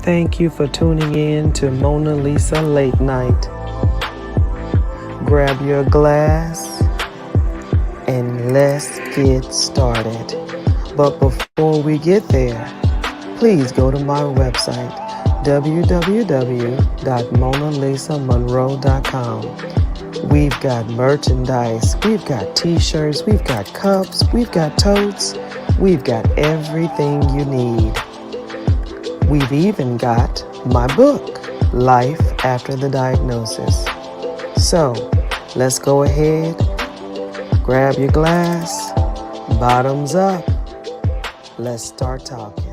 Thank you for tuning in to Mona Lisa Late Night. Grab your glass and let's get started. But before we get there, please go to my website, www.monalisamonroe.com. We've got merchandise, we've got t-shirts, we've got cups, we've got totes, we've got everything you need. We've even got my book, Life After the Diagnosis. So, let's go ahead, grab your glass, bottoms up. Let's start talking.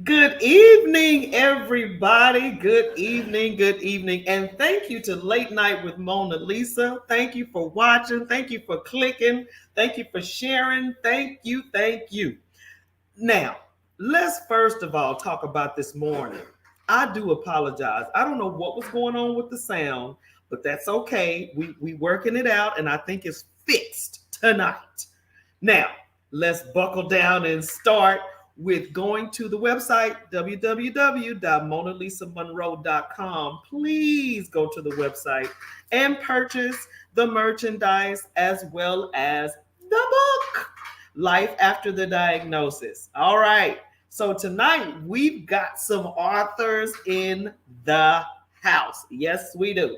Good evening, everybody. Good evening, good evening. And thank you to Late Night with Mona Lisa. Thank you for watching. Thank you for clicking. Thank you for sharing. Thank you, thank you. Now, let's first of all talk about this morning. I do apologize. I don't know what was going on with the sound, but that's okay. We working it out, and I think it's fixed tonight. Now, let's buckle down and start with going to the website www.monalisamonroe.com. Please go to the website and purchase the merchandise as well as the book, Life After the Diagnosis. All right. So tonight we've got some authors in the house. Yes, we do.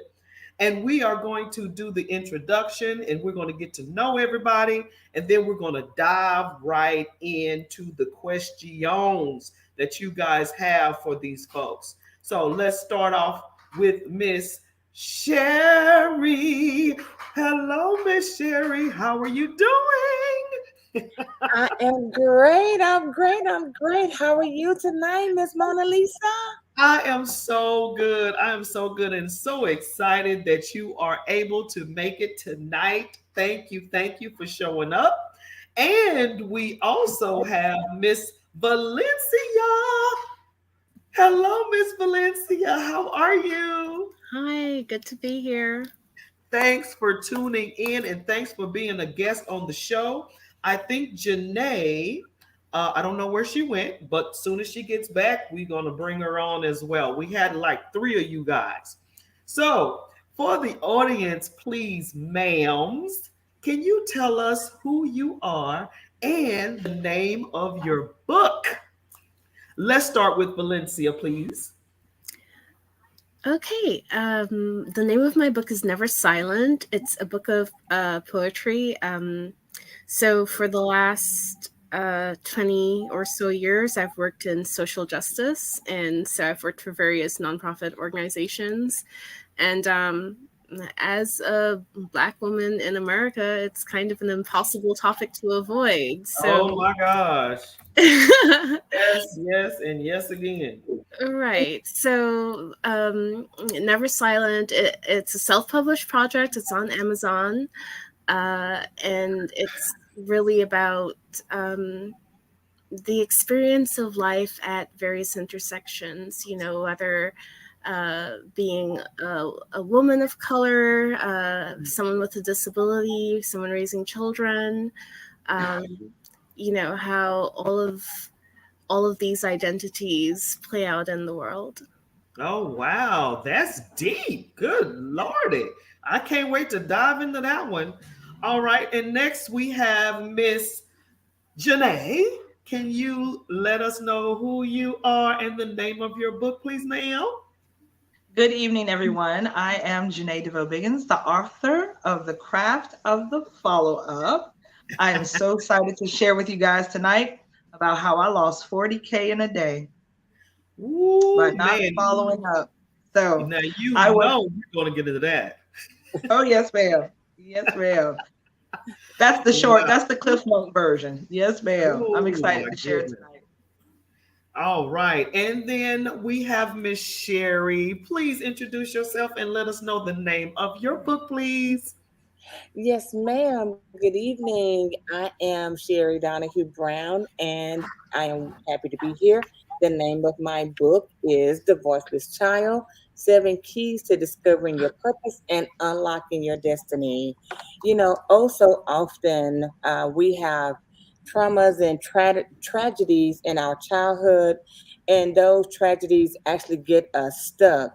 And we are going to do the introduction and we're going to get to know everybody. And then we're going to dive right into the questions that you guys have for these folks. So let's start off with Miss Sherry. Hello, Miss Sherry. How are you doing? I am great. I'm great. I'm great. How are you tonight, Miss Mona Lisa? I am so good. I am so good and so excited that you are able to make it tonight. Thank you. Thank you for showing up. And we also have Miss Valencia. Hello, Miss Valencia. How are you? Hi, good to be here. Thanks for tuning in and thanks for being a guest on the show. I think Janae, I don't know where she went, but soon as she gets back, we're going to bring her on as well. We had like three of you guys. So, for the audience, please, ma'ams, can you tell us who you are and the name of your book? Let's start with Valencia, please. Okay, the name of my book is Never Silent. It's a book of poetry. So for the last 20 or so years, I've worked in social justice. And so I've worked for various nonprofit organizations. And as a Black woman in America, it's kind of an impossible topic to avoid. Oh So, my gosh. Yes, yes, and yes again. right. So, Never Silent, it's a self-published project. It's on Amazon. And it's really about the experience of life at various intersections, whether being a woman of color, someone with a disability, someone raising children, um, how all of these identities play out in the world. Oh wow, that's deep. Good lordy. I can't wait to dive into that one. All right, and next we have Miss Janae. Can you let us know who you are and the name of your book, please, ma'am? Good evening, everyone. I am Janae DeVoe-Biggins, the author of The Craft of the Follow-Up. I am so excited to share with you guys tonight about how I lost 40K in a day by Ooh, not man. following up. So Now you I was, know we're going to get into that. oh, yes, ma'am. Yes, ma'am. That's the short, Wow. that's the Cliff Note version. Yes, ma'am. I'm Oh excited my to share it goodness. tonight. All right. And then we have Miss Sherry. Please introduce yourself and let us know the name of your book, please. Yes, ma'am. Good evening. I am Sherry Donahue Brown, and I am happy to be here. The name of my book is The Voiceless Child: 7 Keys to Discovering Your Purpose and Unlocking Your Destiny. Also often we have traumas and tragedies in our childhood, and those tragedies actually get us stuck.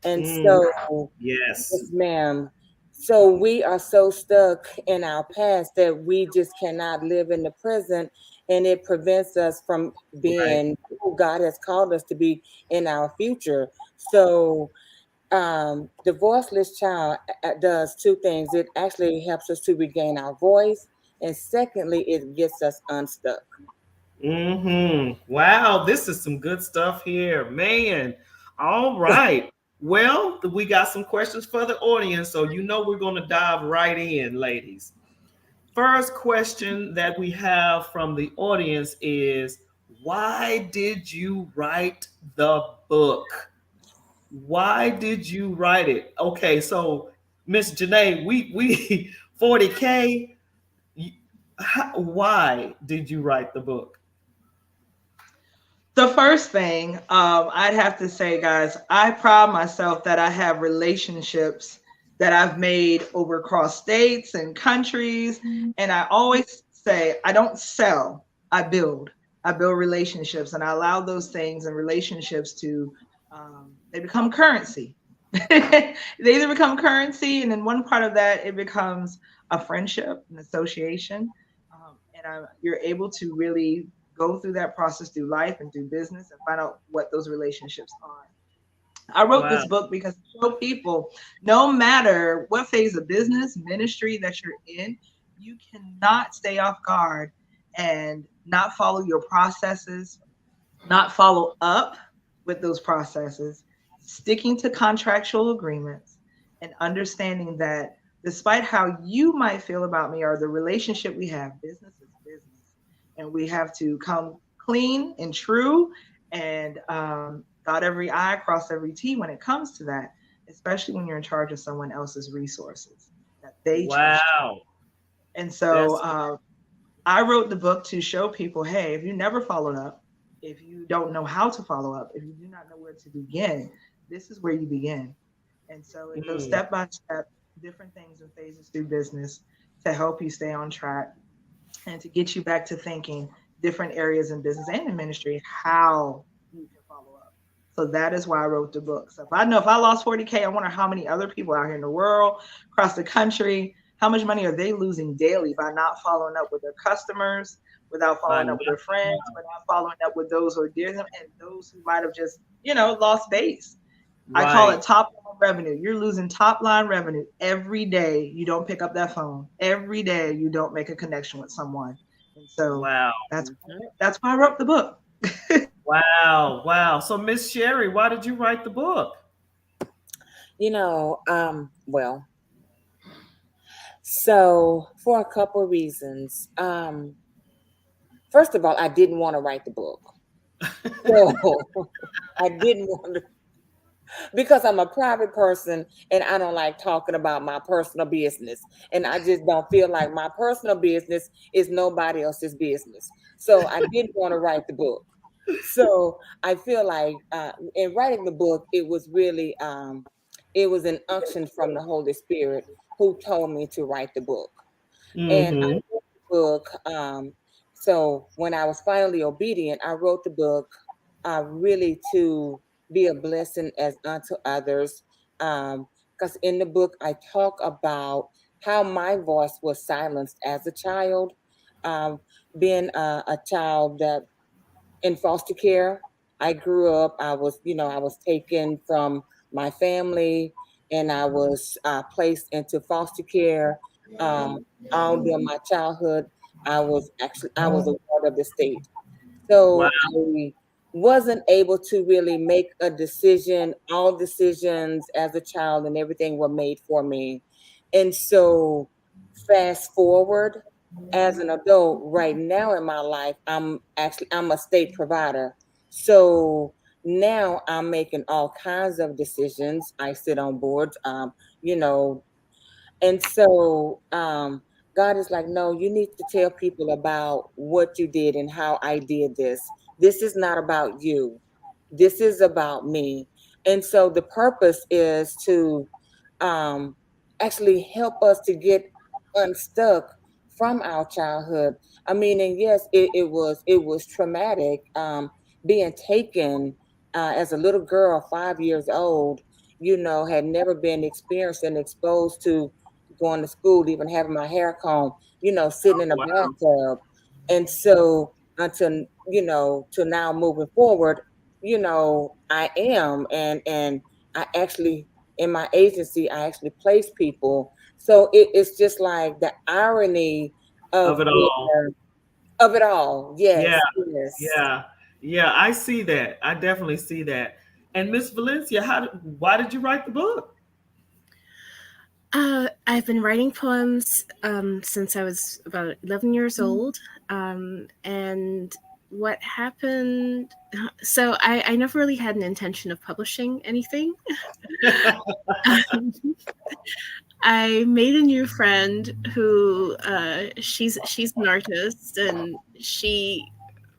And Mm, so, yes. yes, ma'am. So we are so stuck in our past that we just cannot live in the present, and it prevents us from Right. being who God has called us to be in our future. So, the voiceless child does two things. It actually helps us to regain our voice, and secondly, it gets us unstuck. Wow, this is some good stuff here, man. All right. Well, we got some questions for the audience, so you know we're going to dive right in, ladies. First question that we have from the audience is, why did you write the book? Why did you write it? Okay, so Miss Janae, we 40K. Why did you write the book? The first thing I'd have to say, guys, I pride myself that I have relationships that I've made over across states and countries. And I always say, I don't sell, I build. I build relationships, and I allow those things and relationships to, they become currency. They either become currency, and then one part of that, it becomes a friendship, an association. You're able to really go through that process through life and through business and find out what those relationships are. I wrote Wow. this book because to show people, no matter what phase of business, ministry that you're in, you cannot stay off guard and not follow your processes, not follow up with those processes, sticking to contractual agreements, and understanding that despite how you might feel about me or the relationship we have, business is business. And we have to come clean and true and dot every I, cross every T when it comes to that, especially when you're in charge of someone else's resources that they trust you. Wow. And so That's I wrote the book to show people, hey, if you never followed up, if you don't know how to follow up, if you do not know where to begin, this is where you begin. And so it goes mm, step by step, different things and phases through business to help you stay on track and to get you back to thinking different areas in business and in ministry, how you can follow up. So that is why I wrote the book. So if I know if I lost 40K, I wonder how many other people out here in the world, across the country, how much money are they losing daily by not following up with their customers, without I following up know. with their friends, without following up with those who are dear to them, and those who might have just, lost base. I call Right. it top line revenue. You're losing top line revenue every day you don't pick up that phone. Every day you don't make a connection with someone. And so Wow. that's Mhm. that's why I wrote the book. Wow. Wow. So Miss Sherry, why did you write the book? Well, so for a couple of reasons. First of all, I didn't want to write the book. So I didn't want to, because I'm a private person and I don't like talking about my personal business. And I just don't feel like my personal business is nobody else's business. So I didn't want to write the book. So I feel like in writing the book, it was an unction from the Holy Spirit who told me to write the book. And I Mm-hmm. wrote the book. So when I was finally obedient, I wrote the book really to be a blessing as unto others. Because in the book, I talk about how my voice was silenced as a child, um, being a child that in foster care. I grew up, I was taken from my family and I was placed into foster care. Um, all during my childhood, I was a ward of the state. Wow. So I wasn't able to really make a decision. All decisions as a child and everything were made for me. And so fast forward as an adult right now in my life, I'm a state provider. So now I'm making all kinds of decisions. I sit on boards, you know, and so God is like, no, you need to tell people about what you did and how I did this. This is not about you. This is about me. And so the purpose is to um, actually help us to get unstuck from our childhood. I mean, and yes, it was traumatic. Being taken as a little girl, 5 years old, had never been experienced and exposed to going to school, even having my hair combed, sitting in a Wow. bathtub. And so until, to now moving forward, I am, and I actually, in my agency, I actually place people. So it's just like the irony Of of it all. of it all. Yeah, Yes, yes. yeah, yeah. I see that. I definitely see that. And Miss Valencia, why did you write the book? I've been writing poems since I was about 11 years old. And what happened? So I never really had an intention of publishing anything. I made a new friend who she's an artist, and she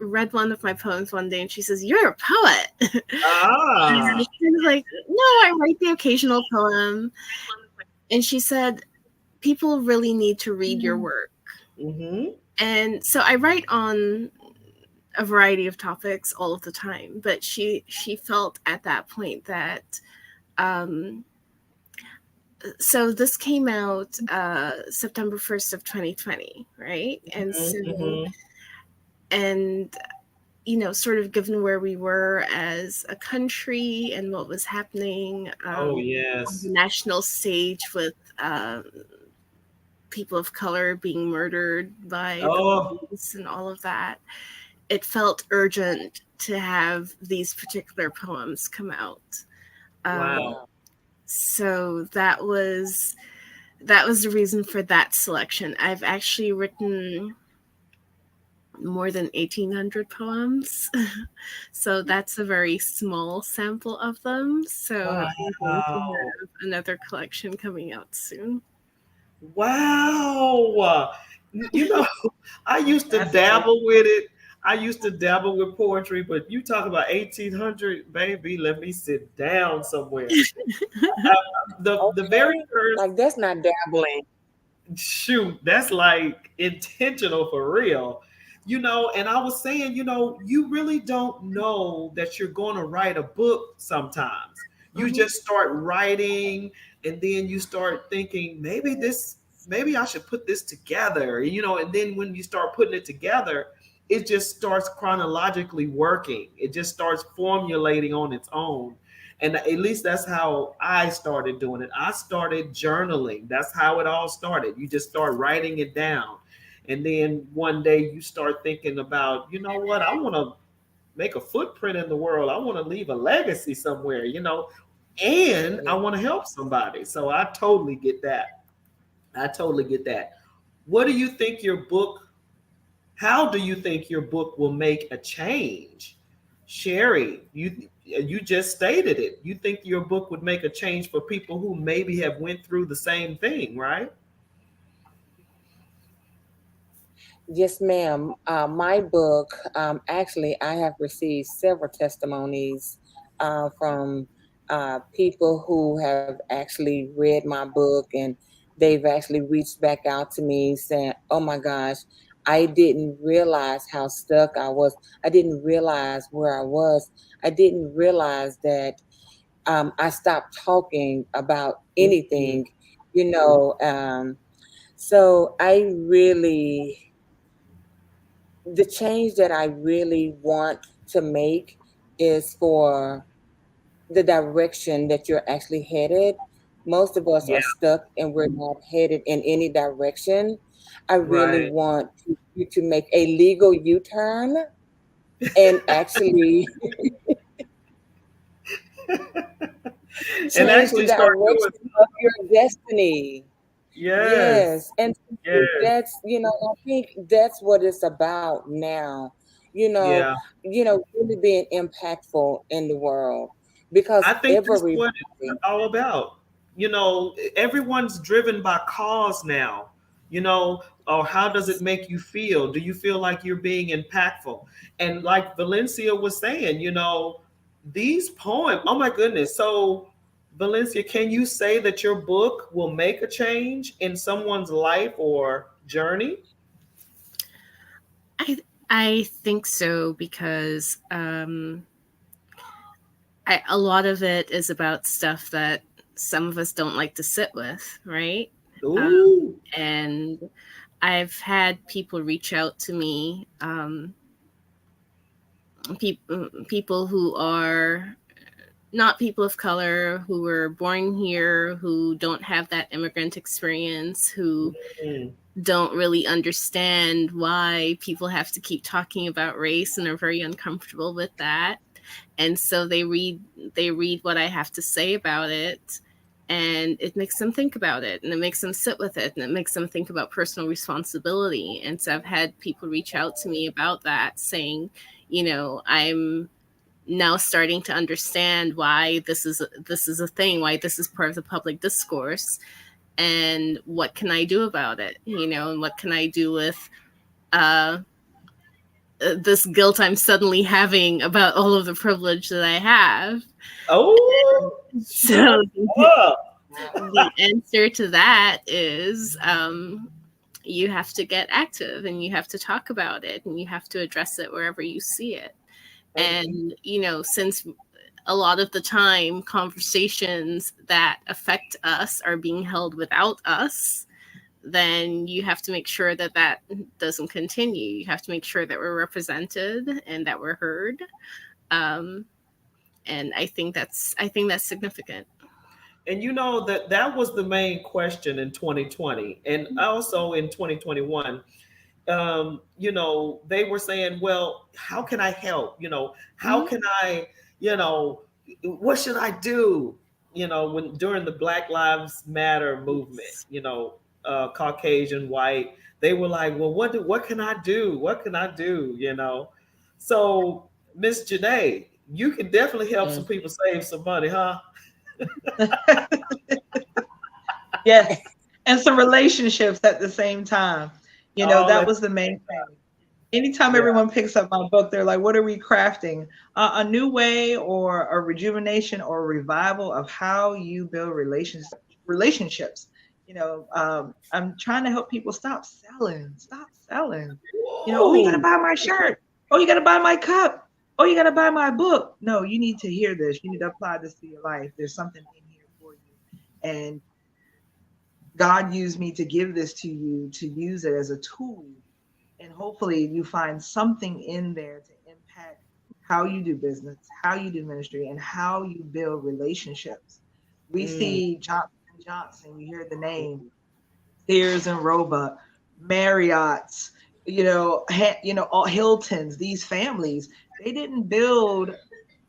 read one of my poems one day, and she says, "You're a poet." And I Ah, was kind of like, "No, I write the occasional poem." And she said, "People really need to read your work." mm-hmm. And so I write on a variety of topics all of the time, but she felt at that point that um, so this came out September 1st of 2020, right? And so Mm-hmm. and sort of given where we were as a country and what was happening Oh on yes. the national stage with um, people of color being murdered by the Oh police and all of that, it felt urgent to have these particular poems come out. Um, wow. Wow. so that was the reason for that selection. I've actually written more than 1,800 poems. So that's a very small sample of them. So I'm going to Wow. have another collection coming out soon. Wow. You know, I used to That's amazing. dabble with it. I used to dabble with poetry, but you talk about 1800, baby, let me sit down somewhere. The very Okay. first Like that's not dabbling. shoot, that's like intentional for real. And I was saying, you really don't know that you're going to write a book sometimes. You Hmm. just start writing, and then you start thinking, maybe I should put this together, and then when you start putting it together, it just starts chronologically working. It just starts formulating on its own. And at least that's how I started doing it. I started journaling. That's how it all started. You just start writing it down. And then one day you start thinking about, you know what, I want to make a footprint in the world. I want to leave a legacy somewhere, and I Yeah. want to help somebody. So I totally get that. I totally get that. What do you think your book How do you think your book will make a change? Sherry, you just stated it. You think your book would make a change for people who maybe have went through the same thing, right? Yes, ma'am. My book, actually, I have received several testimonies from people who have actually read my book, and they've actually reached back out to me saying, "Oh my gosh, I didn't realize how stuck I was. I didn't realize where I was. I didn't realize that I stopped talking about Mhm. anything, you know." So I really the change that I really want to make is for the direction that you're actually headed. Most of us Yeah, are stuck and we're not headed in any direction. I really right. want you to make a legal U-turn and actually And change the actually start doing direction of your destiny. yes. Yes, and Yes. that's, I think that's what it's about now. You know, Yeah. really being impactful in the world because I think that's everybody, what it's all about. Everyone's driven by cause now, or how does it make you feel? Do you feel like you're being impactful? And like Valencia was saying, these poems, oh my goodness. So, Valencia, can you say that your book will make a change in someone's life, or journey? I think so because a lot of it is about stuff that some of us don't like to sit with, right? Ooh. And I've had people reach out to me, people who are not people of color, who were born here, who don't have that immigrant experience, who Mm. don't really understand why people have to keep talking about race and are very uncomfortable with that. And so they read what I have to say about it, and it makes them think about it, and it makes them sit with it, and it makes them think about personal responsibility. And so I've had people reach out to me about that, saying, I'm now starting to understand why this is a thing, why this is part of the public discourse, and what can I do about it, and what can I do with uh this guilt I'm suddenly having about all of the privilege that I have. Oh, shut So up. the answer to that is, you have to get active, and you have to talk about it, and you have to address it wherever you see it. And, since a lot of the time conversations that affect us are being held without us, then you have to make sure that that doesn't continue. You have to make sure that we're represented and that we're heard. Um, and I think that's significant. And that was the main question in 2020 and also in 2021. They were saying, well, how can I help? How Mhm. can I, you know, what should I do? When during the Black Lives Matter movement, Yes. Caucasian, white, they were like, well, what can I do? What can I do? So Miss Janae, you can definitely help some Mm. people save some money, huh? Yes. And some relationships at the same time. All That at was the the main same thing. Anytime time. everyone picks up my book, they're like, what are we crafting? A new way or a rejuvenation or a revival of how you build relationships. I'm trying to help people stop selling. Stop selling. Oh, you got to Ooh. buy my shirt. Oh, you got to buy my cup. Oh, you got to buy my book. No, you need to hear this. You need to apply this to your life. There's something in here for you. And God used me to give this to you to use it as a tool. And hopefully you find something in there to impact how you do business, how you do ministry, and how you build relationships. We Mm. see Johnson and Johnson, you hear the name, Sears and Roebuck, Marriott's, all Hiltons, these families, they didn't build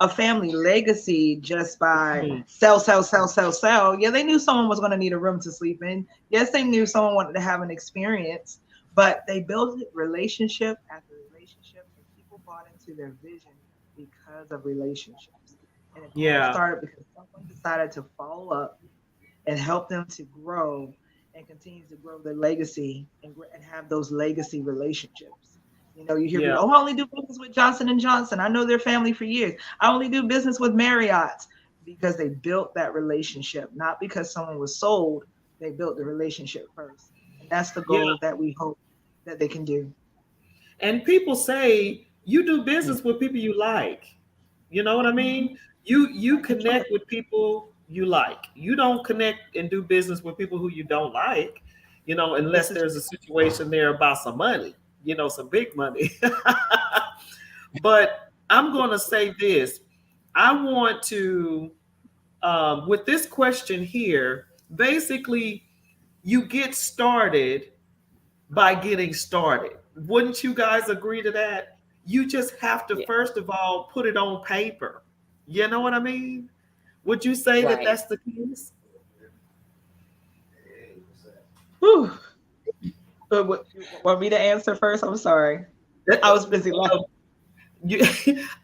a family legacy just by Mm. sell, sell, sell, sell, sell. Yeah, they knew someone was going to need a room to sleep in. Yes, they knew someone wanted to have an experience, but they built relationship after relationship, and people bought into their vision because of relationships. And it all Yeah. started because someone decided to follow up and help them to grow and continue to grow their legacy and have those legacy relationships. You hear Yeah. people, oh, I only do business with Johnson and Johnson. I know their family for years. I only do business with Marriott's because they built that relationship, not because someone was sold. They built the relationship first, and that's the Yeah. goal that we hope that they can do. And people say you do Mm. business with people you like. You know what I mean? You That's right. connect with people you like. You don't connect and do business with people who you don't like, This unless is there's a situation there about some money, some big money. But I'm going to say this. I want to, with this question here, basically, you get started by getting started. Wouldn't you guys agree to that? You just have to, Yeah. first of all, put it on paper. You know what I mean? Would you say that Right. that's the case? whew. You want me to answer first? I'm sorry. That, I was busy laughing. you,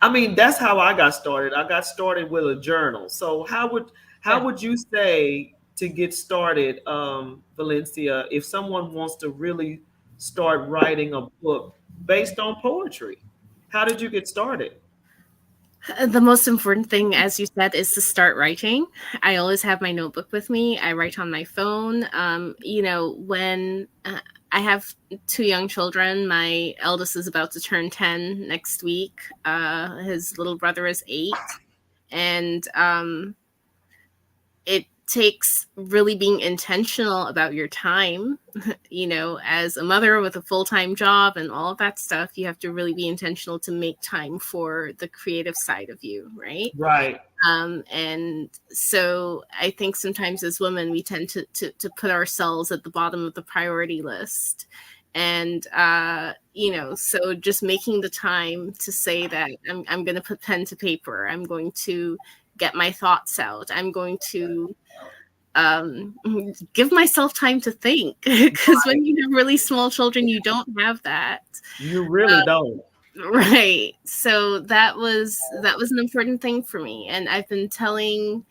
I mean, that's how I got started. I got started with a journal. So how Yeah. would you say to get started, Valencia, if someone wants to really start writing a book based on poetry? How did you get started? The most important thing, as you said, is to start writing. I always have my notebook with me. I write on my phone. When I have 2 young children. My eldest is about to turn 10 next week. His little brother is 8. And it takes really being intentional about your time. You know, as a mother with a full-time job and all of that stuff, you have to really be intentional to make time for the creative side of you, right? Right. And so I think sometimes as women, we tend to put ourselves at the bottom of the priority list. And, you know, so just making the time to say that I'm going to put pen to paper. I'm going to get my thoughts out. I'm going to give myself time to think. Because when you have really small children, you don't have that. You really don't. Right. So that was an important thing for me. And I've been telling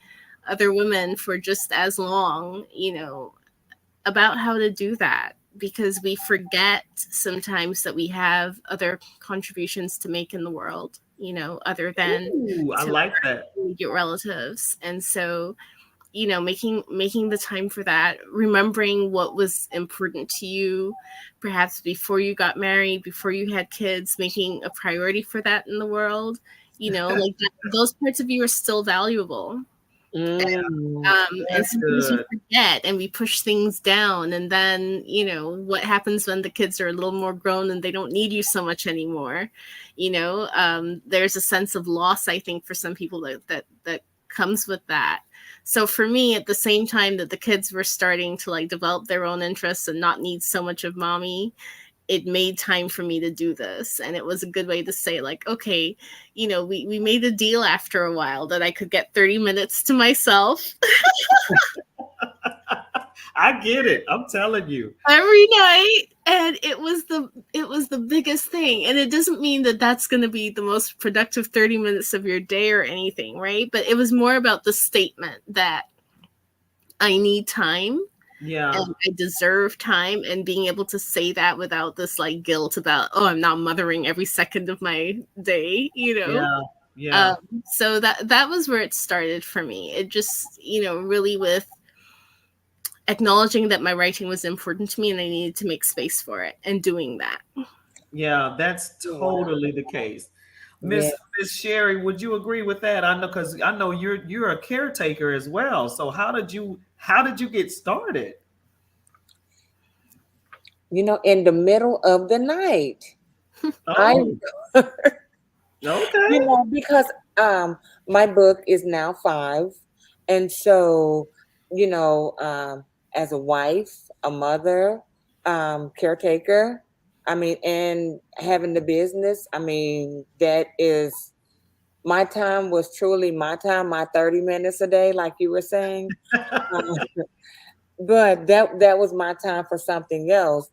other women for just as long, you know, about how to do that, because we forget sometimes that we have other contributions to make in the world, you know, other than Ooh, I to like that. your relatives. And so, you know, making the time for that, remembering what was important to you, perhaps before you got married, before you had kids, making a priority for that in the world, you know, like those parts of you are still valuable. Mm. And sometimes we forget and we push things down, and then, you know, what happens when the kids are a little more grown and they don't need you so much anymore? You know, there's a sense of loss, I think, for some people that comes with that. So for me, at the same time that the kids were starting to like develop their own interests and not need so much of mommy, it made time for me to do this. And it was a good way to say, like, okay, you know, we made a deal after a while that I could get 30 minutes to myself I get it. I'm telling you. every night. And it was the biggest thing. And it doesn't mean that that's going to be the most productive 30 minutes of your day or anything, right? But it was more about the statement that I need time. Yeah. And I deserve time, and being able to say that without this like guilt about, oh, I'm not mothering every second of my day, you know? Yeah. Yeah. So that was where it started for me. It just, you know, really with acknowledging that my writing was important to me and I needed to make space for it, and doing that. Yeah, that's totally the case. Yeah. Miss Sherry, would you agree with that? I know, because I know you're a caretaker as well. So how did you get started? You know, in the middle of the night. I Oh, okay. You know, because my book is now 5. And so, you know, as a wife, a mother, caretaker, I mean, and having the business, I mean, that is my time, was truly my time, my 30 minutes a day, like you were saying. Um, but that was my time for something else.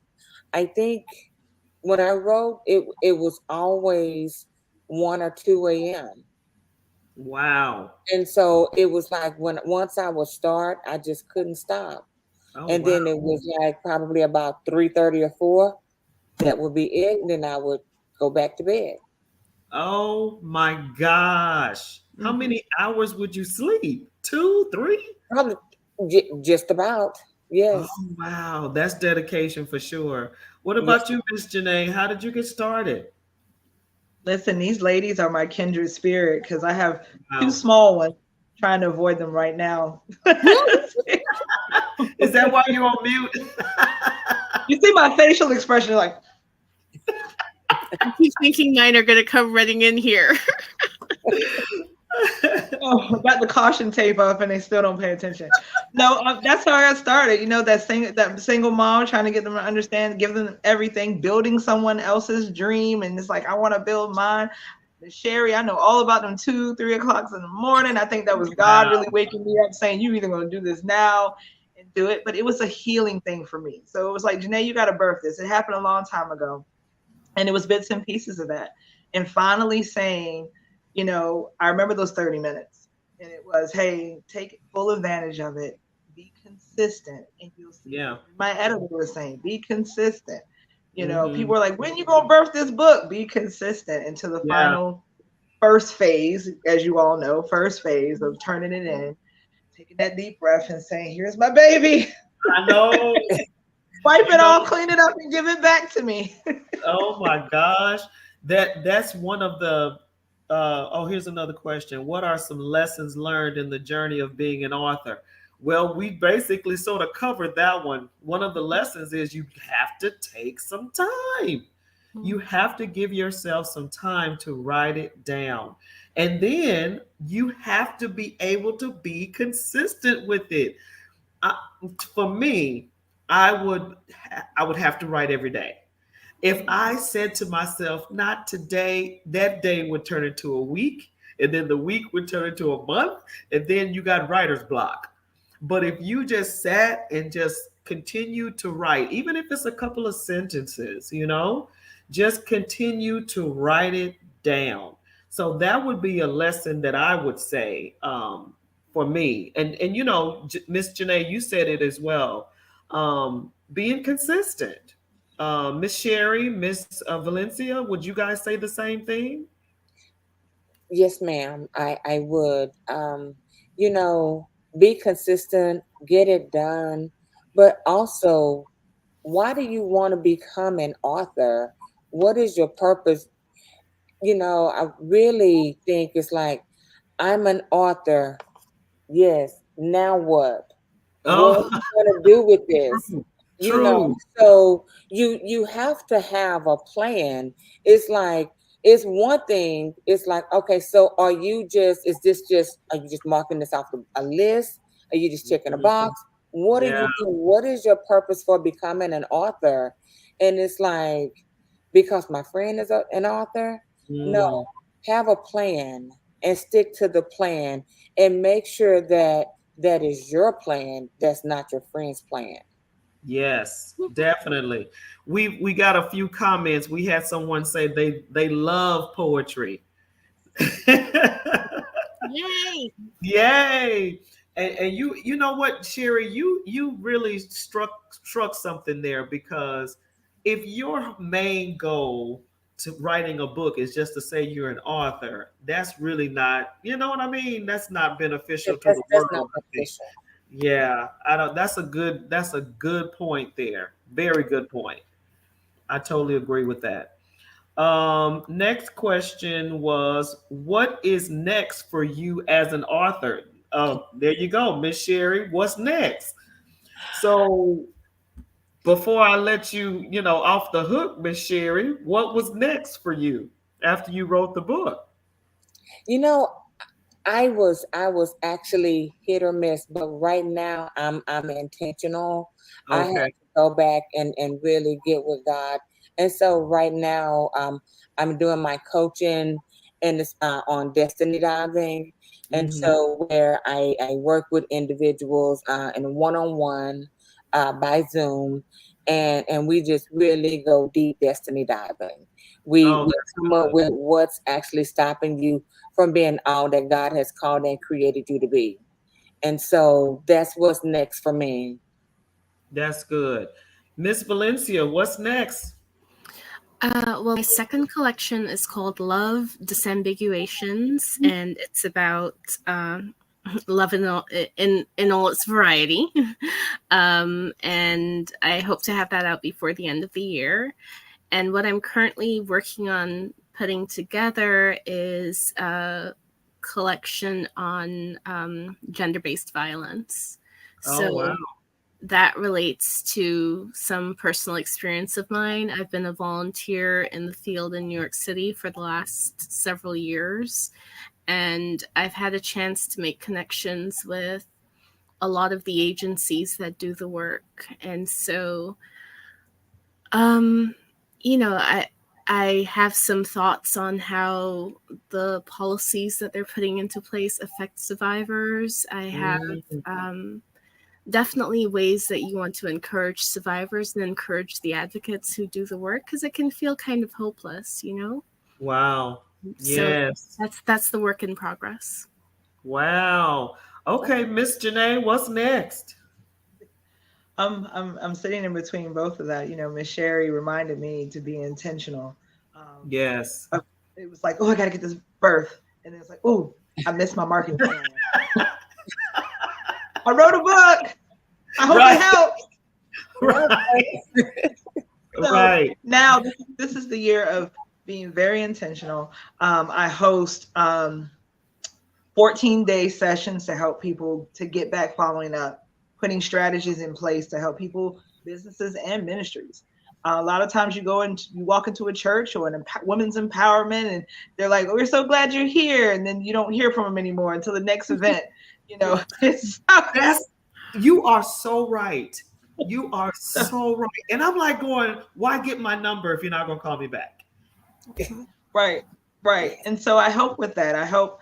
I think when I wrote, it was always 1 or 2 a.m. Wow. And so it was like once I would start, I just couldn't stop. Oh, And wow. then it was like probably about 3:30 or 4. That would be it. And then I would go back to bed. Oh my gosh. How many hours would you sleep? 2, 3? Probably just about. Oh, Yes. wow. That's dedication for sure. What Yes. about you, Miss Janae? How did you get started? Listen, these ladies are my kindred spirit because I have 2 Wow. small ones, trying to avoid them right now. Is that why you're on mute? You see my facial expression, like, I keep thinking mine are going to come running in here. oh, got the caution tape up and they still don't pay attention. No, that's how I got started. You know, that single mom, trying to get them to understand, give them everything, building someone else's dream. And it's like, I want to build mine. Sherry, I know all about them 2, 3 o'clocks in the morning. I think that was God really waking me up saying, you either going to do this now and do it. But it was a healing thing for me. So it was like, Janae, you got to birth this. It happened a long time ago. And it was bits and pieces of that. And finally saying, you know, I remember those 30 minutes. And it was, hey, take full advantage of it. Be consistent. And you'll see. Yeah. My editor was saying, be consistent. You know, Mhm. people are like, when you going to birth this book? Be consistent until the final first phase, as you all know, first phase of turning it in, taking that deep breath and saying, here's my baby. I know. Wipe You it know, all, clean it up, and give it back to me. oh my gosh. That's one of the oh, here's another question. What are some lessons learned in the journey of being an author? Well, we basically sort of covered that one. One of the lessons is you have to take some time. You have to give yourself some time to write it down. And then you have to be able to be consistent with it. I, for me, I would have to write every day. If I said to myself, not today, that day would turn into a week, and then the week would turn into a month, and then you got writer's block. But if you just sat and just continued to write, even if it's a couple of sentences, just continue to write it down. So that would be a lesson that I would say for me. And Miss Janae, you said it as well. Being consistent. Miss Sherry, Miss Valencia, would you guys say the same thing? Yes, ma'am. I would. You know, be consistent, get it done, but also, why do you want to become an author? What is your purpose? I really think it's like, I'm an author. Yes. Now what? What are Oh, you gonna do with this? true, You know, true. so you have to have a plan. It's like, it's one thing. It's like, okay, so is this just, are you just marking this off a list? Are you just checking a box? What are Yeah. you doing? What is your purpose for becoming an author? And it's like, because my friend is an author. No, Mm, have a plan and stick to the plan, and make sure that that is your plan. That's not your friend's plan. yes, definitely. We got a few comments. We had someone say they love poetry. Yay! Yay! And you know what, Sherry, you really struck something there, because if your main goal to writing a book is just to say you're an author, that's really not, you know what I mean? That's not beneficial to the That's not world, I think. beneficial. Yeah, I don't that's a good point there. Very good point. I totally agree with that. Next question was, what is next for you as an author? There you go, Miss Sherry. What's next? So before I let you, off the hook, Miss Sherry, what was next for you after you wrote the book? You know, I was actually hit or miss, but right now I'm intentional. I had Okay. to go back and really get with God. And so right now, I'm doing my coaching and it's on destiny diving. And Hmm. so where I work with individuals in one-on-one by Zoom, and we just really go deep destiny diving. We Oh, we that's come up good. with what's actually stopping you from being all that God has called and created you to be. And so that's what's next for me. That's good. Miss Valencia, what's next? Well, my second collection is called Love Disambiguations, and it's about love in all its variety. And I hope to have that out before the end of the year. And what I'm currently working on putting together is a collection on gender-based violence. Oh, wow. So that relates to some personal experience of mine. I've been a volunteer in the field in New York City for the last several years, and I've had a chance to make connections with a lot of the agencies that do the work. And so, um, I have some thoughts on how the policies that they're putting into place affect survivors. I have Mm, definitely ways that you want to encourage survivors and encourage the advocates who do the work, because it can feel kind of hopeless. wow. So Yes. that's the work in progress. Wow. Okay, Miss Janae, what's next? I'm sitting in between both of that. Miss Sherry reminded me to be intentional. Um, Yes. it was like, oh, I got to get this birth, and it's like, oh, I missed my marketing plan. I wrote a book. I hope Right. it helps. So Right. now this is the year of being very intentional. I host 14-day sessions to help people to get back following up, putting strategies in place to help people, businesses, and ministries. A lot of times you go and you walk into a church or an women's empowerment, and they're like, "Oh, we're so glad you're here," and then you don't hear from them anymore until the next event. You know, it's That's you are so right. You are so right. And I'm like going, why get my number if you're not gonna call me back? right, right. And so I help with that. I help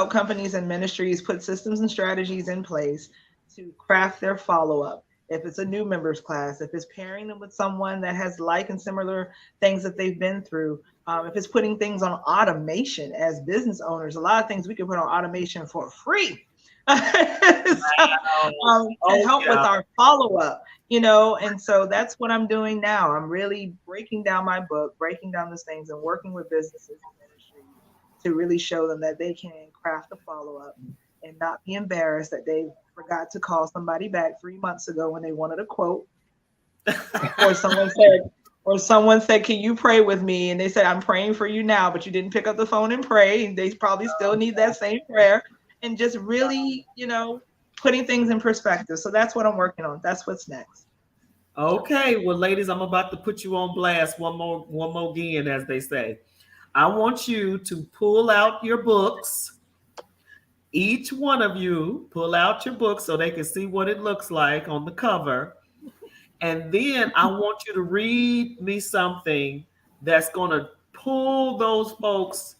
companies and ministries put systems and strategies in place to craft their follow up. If it's a new members class, if it's pairing them with someone that has like and similar things that they've been through, if it's putting things on automation as business owners, a lot of things we can put on automation for free. So, to help with our follow up, and so that's what I'm doing now. I'm really breaking down my book, breaking down those things, and working with businesses and ministries to really show them that they can craft a follow up and not be embarrassed that they forgot to call somebody back 3 months ago when they wanted a quote, or someone said, "Can you pray with me?" And they said, "I'm praying for you now," but you didn't pick up the phone and pray. And they probably still need that same prayer. And just really, putting things in perspective. So that's what I'm working on. That's what's next. Okay, well, ladies, I'm about to put you on blast one more again, as they say. I want you to pull out your books. Each one of you pull out your book so they can see what it looks like on the cover. And then I want you to read me something that's going to pull those folks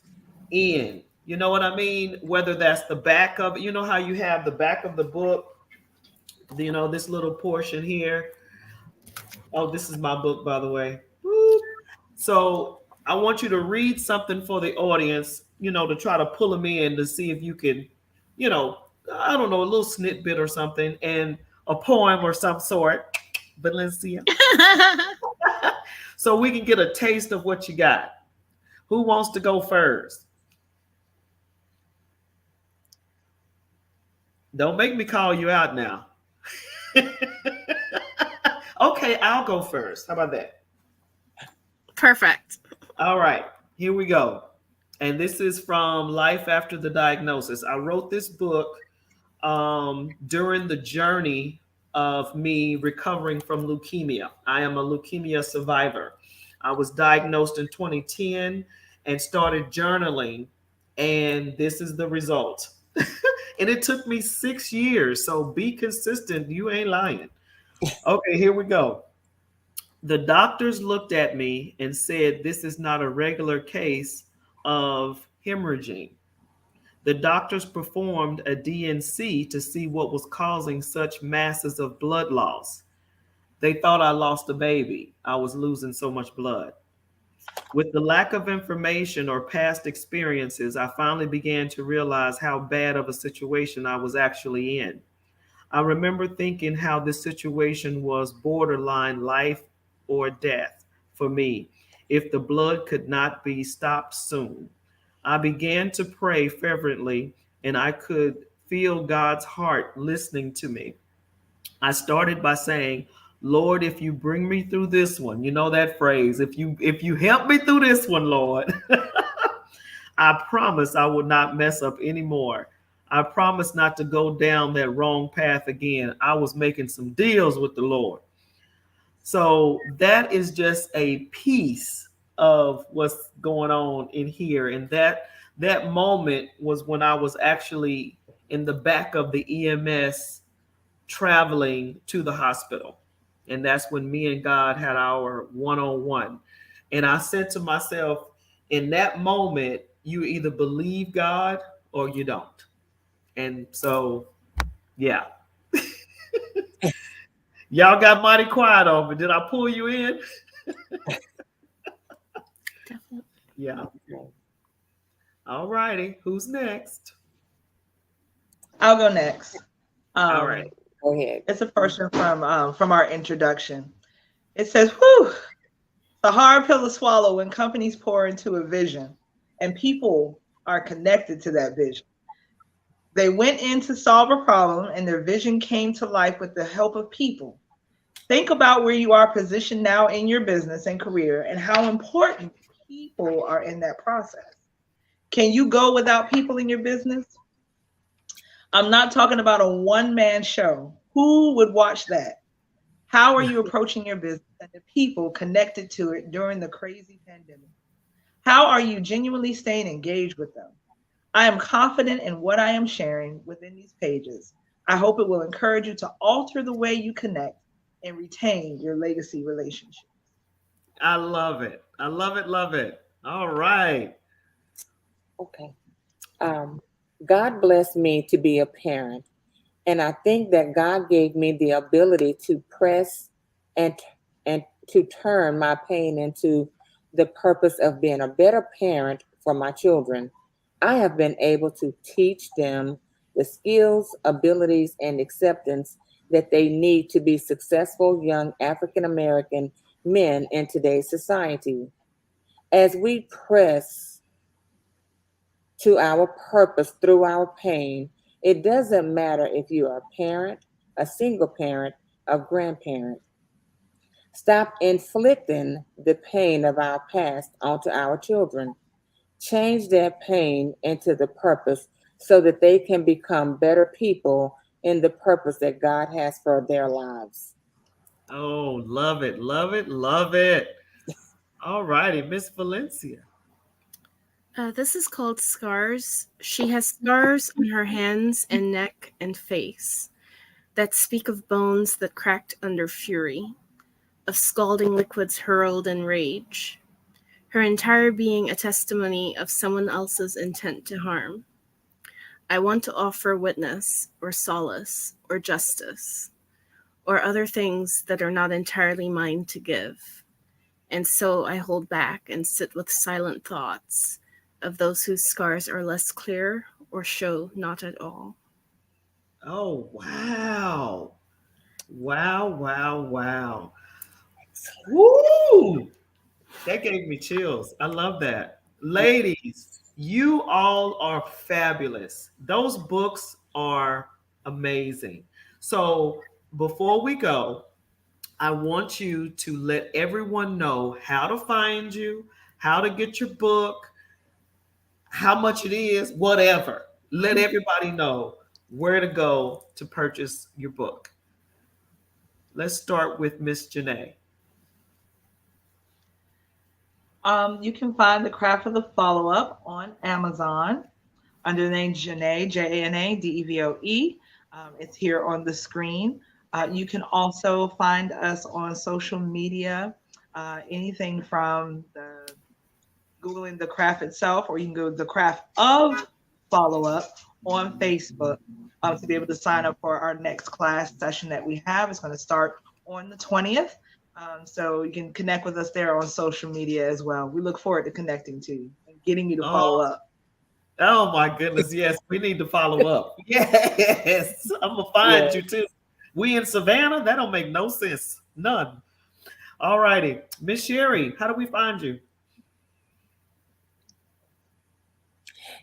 in. You know what I mean? Whether that's the back of it, you know how you have the back of the book, this little portion here. Oh, this is my book, by the way. Boop. So I want you to read something for the audience, to try to pull them in to see if you can, I don't know, a little snippet or something, and a poem or some sort. Valencia. So we can get a taste of what you got. Who wants to go first? Don't make me call you out now. Okay, I'll go first. How about that? Perfect. All right, here we go. And this is from Life After the Diagnosis. I wrote this book during the journey of me recovering from leukemia. I am a leukemia survivor. I was diagnosed in 2010 and started journaling, and this is the result. And it took me 6 years, so be consistent. You ain't lying. Okay, here we go. The doctors looked at me and said, "This is not a regular case of hemorrhaging." The doctors performed a DNC to see what was causing such masses of blood loss. They thought I lost a baby. I was losing so much blood. With the lack of information or past experiences, I finally began to realize how bad of a situation I was actually in. I remember thinking how this situation was borderline life or death for me if the blood could not be stopped soon. I began to pray fervently, and I could feel God's heart listening to me. I started by saying, "Lord, if you bring me through this one," you know that phrase, if you help me through this one, Lord, I promise I will not mess up anymore. I promise not to go down that wrong path again. I was making some deals with the Lord. So that is just a piece of what's going on in here. And that moment was when I was actually in the back of the EMS traveling to the hospital. And that's when me and God had our one-on-one. And I said to myself, in that moment, you either believe God or you don't. And so, yeah. Y'all got mighty quiet on me. Did I pull you in? Definitely. Yeah. All righty. Who's next? I'll go next. All right. Go ahead. It's a portion from our introduction. It says, "Whew, it's a hard pill to swallow when companies pour into a vision and people are connected to that vision. They went in to solve a problem and their vision came to life with the help of people. Think about where you are positioned now in your business and career and how important people are in that process. Can you go without people in your business? I'm not talking about a one man show. Who would watch that? How are you approaching your business and the people connected to it during the crazy pandemic? How are you genuinely staying engaged with them? I am confident in what I am sharing within these pages. I hope it will encourage you to alter the way you connect and retain your legacy relationships. I love it. I love it. Love it. All right. Okay. Um, God blessed me to be a parent, and I think that God gave me the ability to press and and to turn my pain into the purpose of being a better parent for my children. I have been able to teach them the skills, abilities, and acceptance that they need to be successful young African American men in today's society. As we press to our purpose through our pain, it doesn't matter if you are a parent, a single parent, a grandparent. Stop inflicting the pain of our past onto our children. Change their pain into the purpose so that they can become better people in the purpose that God has for their lives. Oh, love it. Love it. Love it. All righty, Miss Valencia. This is called Scars. She has scars on her hands and neck and face that speak of bones that cracked under fury, of scalding liquids hurled in rage, her entire being a testimony of someone else's intent to harm. I want to offer witness, or solace, or justice, or other things that are not entirely mine to give. And so I hold back and sit with silent thoughts of those whose scars are less clear or show not at all. Oh, wow. Wow, wow, wow. Woo! That gave me chills. I love that. Ladies, you all are fabulous. Those books are amazing. So, before we go, I want you to let everyone know how to find you, how to get your book, how much it is, whatever. Let everybody know where to go to purchase your book. Let's start with Miss Janae. You can find The Craft of the Follow Up on Amazon under the name Janae, Janadevoe. It's here on the screen. You can also find us on social media, anything from the Googling the craft itself, or you can go to the craft of follow up on Facebook to be able to sign up for our next class session that we have. It's going to start on the 20th. So you can connect with us there on social media as well. We look forward to connecting to you and getting you to follow Oh, up. oh my goodness. Yes, we need to follow up. Yes, I'm going to find Yeah. you too. We in Savannah? That don't make no sense. None. All righty. Miss Sherry, how do we find you?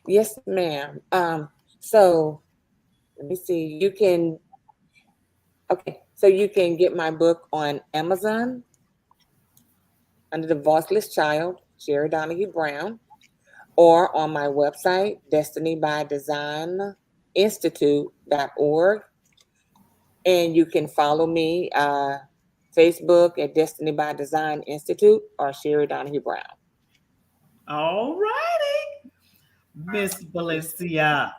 Yes, ma'am. So let me see. So you can get my book on Amazon under the Voiceless Child, Sherry Donahue Brown, or on my website, destinybydesigninstitute.org. And you can follow me Facebook at Destiny by Design Institute or Sherry Donahue Brown. All righty. Miss Valencia.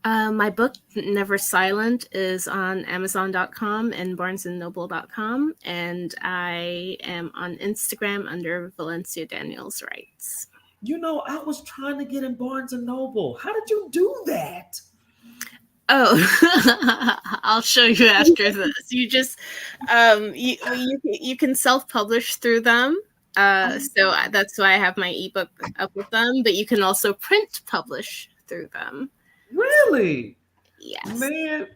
My book, Never Silent, is on Amazon.com and BarnesandNoble.com, and I am on Instagram under Valencia Daniels Writes. You know, I was trying to get in Barnes and Noble. How did you do that? Oh, I'll show you after this. You just you can self-publish through them. That's why I have my ebook up with them. But you can also print publish through them. Really? Yes. Man,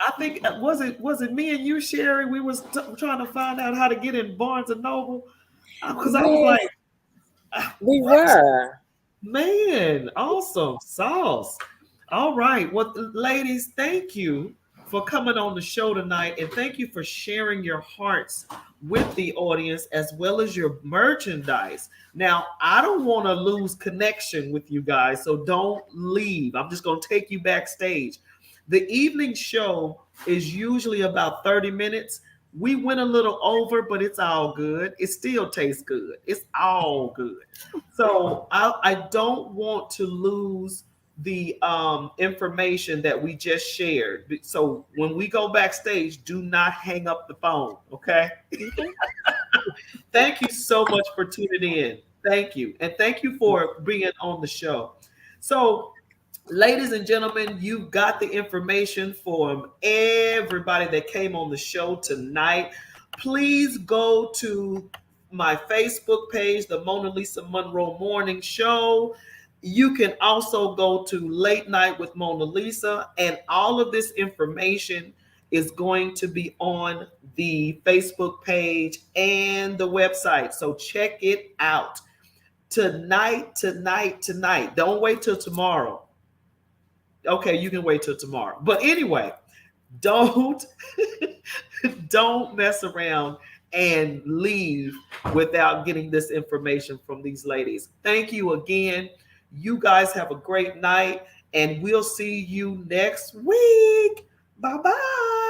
I think was it me and you, Sherry? We was trying to find out how to get in Barnes and Noble because I was Yes, like, we what? were. Man, awesome sauce. All right. Well, ladies, thank you for coming on the show tonight, and thank you for sharing your hearts with the audience as well as your merchandise. Now, I don't want to lose connection with you guys, so don't leave. I'm just going to take you backstage. The evening show is usually about 30 minutes. We went a little over, but it's all good. It still tastes good. It's all good. So I don't want to lose the information that we just shared. So when we go backstage, do not hang up the phone. Okay. Okay. Thank you so much for tuning in. Thank you. And thank you for being on the show. So, ladies and gentlemen, you got the information from everybody that came on the show tonight. Please go to my Facebook page, the Mona Lisa Monroe Morning Show. You can also go to Late Night with Mona Lisa, and all of this information is going to be on the Facebook page and the website. So check it out. Tonight. Don't wait till tomorrow. Okay, you can wait till tomorrow. But anyway, don't don't mess around and leave without getting this information from these ladies. Thank you again. You guys have a great night, and we'll see you next week. Bye-bye.